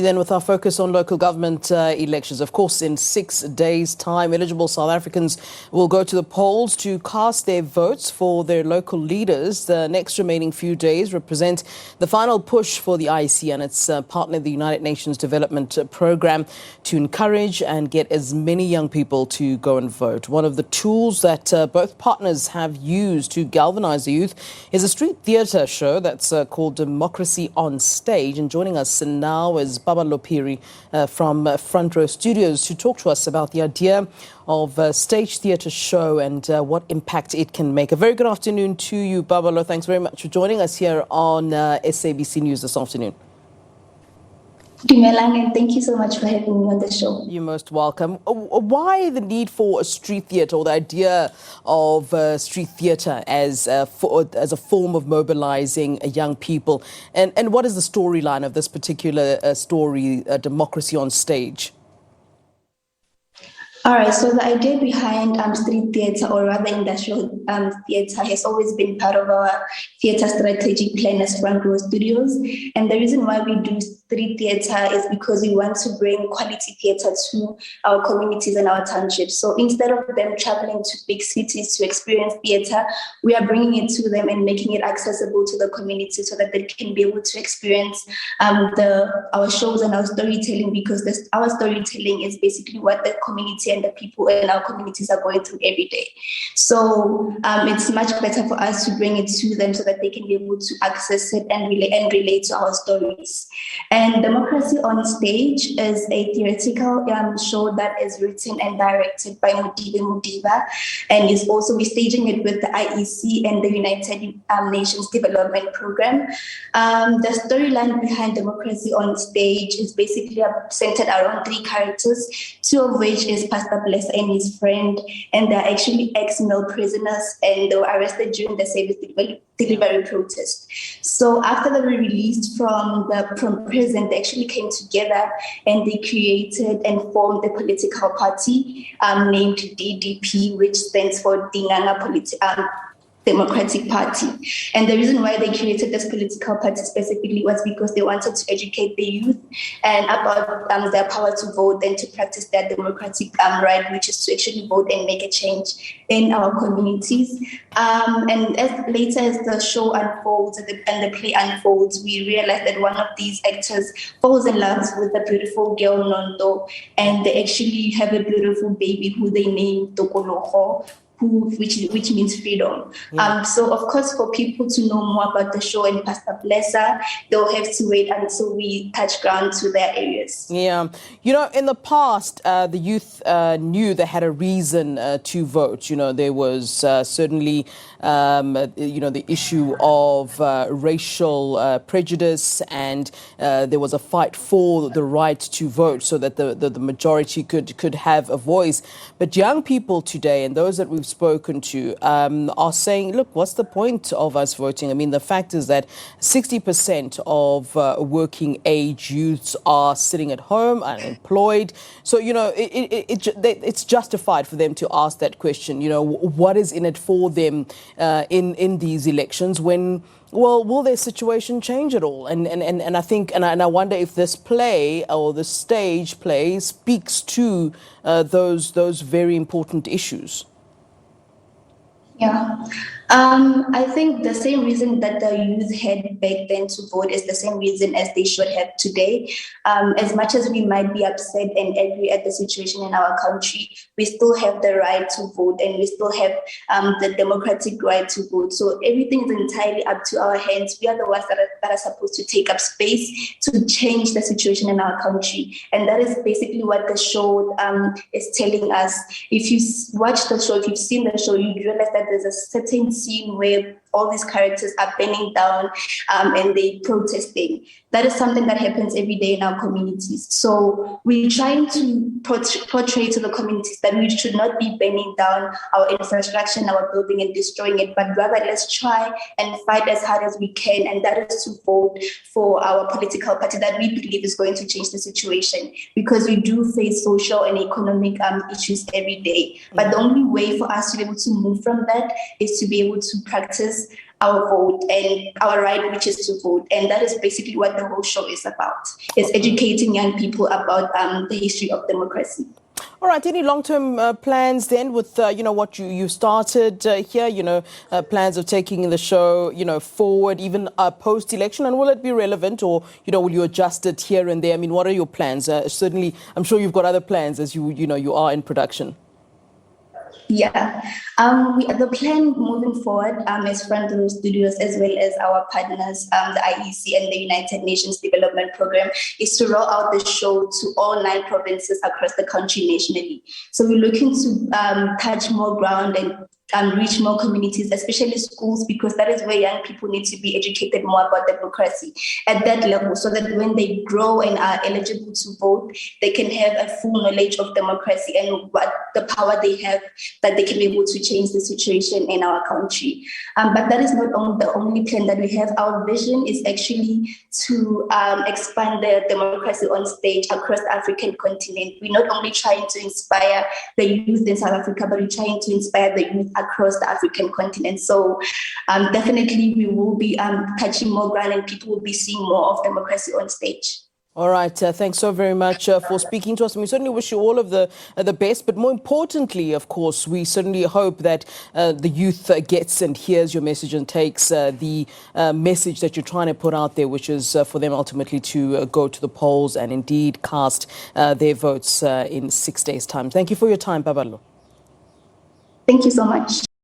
Then with our focus on local government elections, of course, in 6 days' time, eligible South Africans will go to the polls to cast their votes for their local leaders. The next remaining few days represent the final push for the IEC and its partner, the United Nations Development Programme, to encourage and get as many young people to go and vote. One of the tools that both partners have used to galvanise the youth is a street theatre show that's called Democracy on Stage. And joining us now is Paballo Phiri from Front Row Studios to talk to us about the idea of a stage theatre show and what impact it can make. A very good afternoon to you, Paballo. Thanks very much for joining us here on SABC News this afternoon. And thank you so much for having me on the show. You're most welcome. Why the need for a street theatre, or the idea of street theatre as a form of mobilising young people? And what is the storyline of this particular story, Democracy on Stage? All right, so the idea behind street theatre, or rather industrial theatre, has always been part of our theatre strategic plan as Front Row Studios. And the reason why we do street theatre is because we want to bring quality theatre to our communities and our townships. So instead of them traveling to big cities to experience theatre, we are bringing it to them and making it accessible to the community so that they can be able to experience our shows and our storytelling, because our storytelling is basically what the community and the people in our communities are going through every day. So it's much better for us to bring it to them so that they can be able to access it and relate to our stories. And Democracy on Stage is a theoretical show that is written and directed by Mudiva, and is also staging it with the IEC and the United Nations Development Programme. The storyline behind Democracy on Stage is basically centered around 3 characters, 2 of which is Pastor Bless and his friend, and they're actually ex-male prisoners, and they were arrested during the service delivery protest. So after they were released from prison, they actually came together and they created and formed a political party named DDP, which stands for Dinganga Democratic Party. And the reason why they created this political party specifically was because they wanted to educate the youth and about their power to vote and to practice their democratic right, which is to actually vote and make a change in our communities. And as the show unfolds and the play unfolds, we realize that one of these actors falls in love with a beautiful girl, Nondo, and they actually have a beautiful baby who they name Tokoloho, which means freedom. Yeah. So of course, for people to know more about the show and Pastor Blessa, they'll have to wait until we touch ground to their areas. Yeah. You know, in the past, the youth knew they had a reason to vote. You know, there was certainly, the issue of racial prejudice, and there was a fight for the right to vote so that the majority could have a voice. But young people today, and those that we've spoken to, are saying, look, what's the point of us voting? I mean, the fact is that 60% of working age youths are sitting at home, unemployed. So, you know, it's justified for them to ask that question, you know, what is in it for them in these elections when, well, will their situation change at all? And I think, and I wonder if this play or the stage play speaks to those very important issues. Yeah. I think the same reason that the youth had back then to vote is the same reason as they should have today. As much as we might be upset and angry at the situation in our country, we still have the right to vote, and we still have the democratic right to vote. So everything is entirely up to our hands. We are the ones that are supposed to take up space to change the situation in our country. And that is basically what the show is telling us. If you watch the show, if you've seen the show, you realize that there's a certain scene where all these characters are bending down and they protesting. That is something that happens every day in our communities. So we're trying to portray to the communities that we should not be bending down our infrastructure and our building and destroying it, but rather let's try and fight as hard as we can, and that is to vote for our political party that we believe is going to change the situation, because we do face social and economic issues every day. But the only way for us to be able to move from that is to be able to practice practice our vote and our right, which is to vote. And that is basically what the whole show is about. It's educating young people about the history of democracy. All right. Any long-term plans then with, what you started here, plans of taking the show, forward even post-election? And will it be relevant or, will you adjust it here and there? I mean, what are your plans? Certainly, I'm sure you've got other plans as you are in production. Yeah, the plan moving forward as Front Row Studios, as well as our partners, the IEC and the United Nations Development Program, is to roll out the show to all 9 provinces across the country nationally. So we're looking to touch more ground and reach more communities, especially schools, because that is where young people need to be educated more about democracy at that level, so that when they grow and are eligible to vote, they can have a full knowledge of democracy and what the power they have, that they can be able to change the situation in our country. But that is not the only plan that we have. Our vision is actually to expand the democracy on stage across the African continent. We're not only trying to inspire the youth in South Africa, but we're trying to inspire the youth across the African continent. So definitely we will be touching more ground and people will be seeing more of democracy on stage. All right. Thanks so very much for speaking to us. And we certainly wish you all of the best. But more importantly, of course, we certainly hope that the youth gets and hears your message and takes the message that you're trying to put out there, which is for them ultimately to go to the polls and indeed cast their votes in 6 days' time. Thank you for your time, Paballo. Thank you so much.